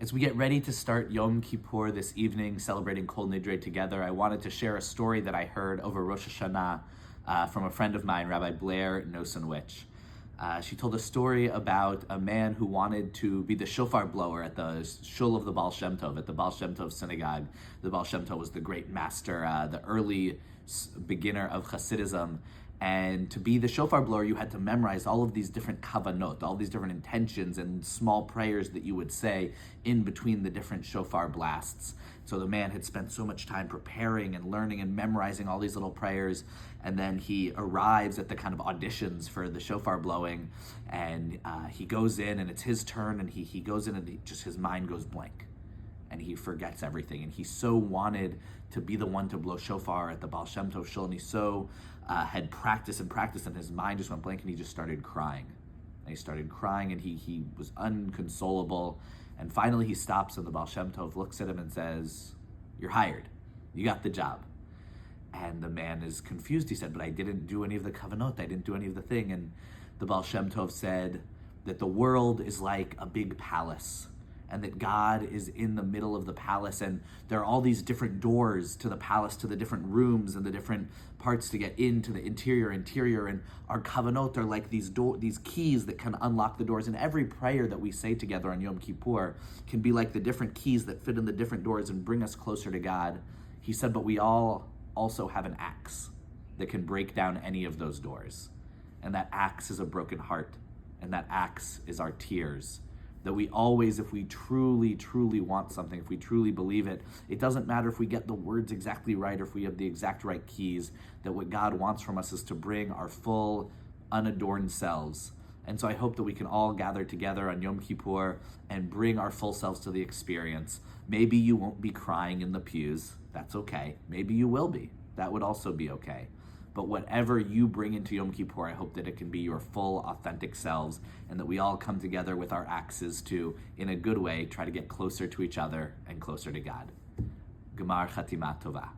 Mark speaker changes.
Speaker 1: As we get ready to start Yom Kippur this evening, celebrating Kol Nidre together, I wanted to share a story that I heard over Rosh Hashanah from a friend of mine, Rabbi Blair Nosonwich. She told a story about a man who wanted to be the shofar blower at the shul of the Baal Shem Tov, at the Baal Shem Tov synagogue. The Baal Shem Tov was the great master, the early beginner of Hasidism. And to be the shofar blower, you had to memorize all of these different kavanot, all these different intentions and small prayers that you would say in between the different shofar blasts. So the man had spent so much time preparing and learning and memorizing all these little prayers. And then he arrives at the kind of auditions for the shofar blowing. And he goes in and it's his turn. And he goes in and his mind goes blank. And he forgets everything. And he so wanted to be the one to blow shofar at the Baal Shem Tov shul. And he so had practiced and his mind just went blank and he just started crying. And he started crying and he was unconsolable. And finally he stops and the Baal Shem Tov looks at him and says, "You're hired. You got the job." And the man is confused. He said, "But I didn't do any of the kavanot. I didn't do any of the thing." And the Baal Shem Tov said that the world is like a big palace, and that God is in the middle of the palace, and there are all these different doors to the palace, to the different rooms and the different parts to get into the interior, and our kavanot are like these keys that can unlock the doors, and every prayer that we say together on Yom Kippur can be like the different keys that fit in the different doors and bring us closer to God. He said, but we all also have an axe that can break down any of those doors, and that axe is a broken heart, and that axe is our tears. That we always, if we truly, truly want something, if we truly believe it, it doesn't matter if we get the words exactly right or if we have the exact right keys, that what God wants from us is to bring our full, unadorned selves. And so I hope that we can all gather together on Yom Kippur and bring our full selves to the experience. Maybe you won't be crying in the pews. That's okay. Maybe you will be. That would also be okay. But whatever you bring into Yom Kippur, I hope that it can be your full, authentic selves, and that we all come together with our axes to, in a good way, try to get closer to each other and closer to God. Gemar Chatima Tova.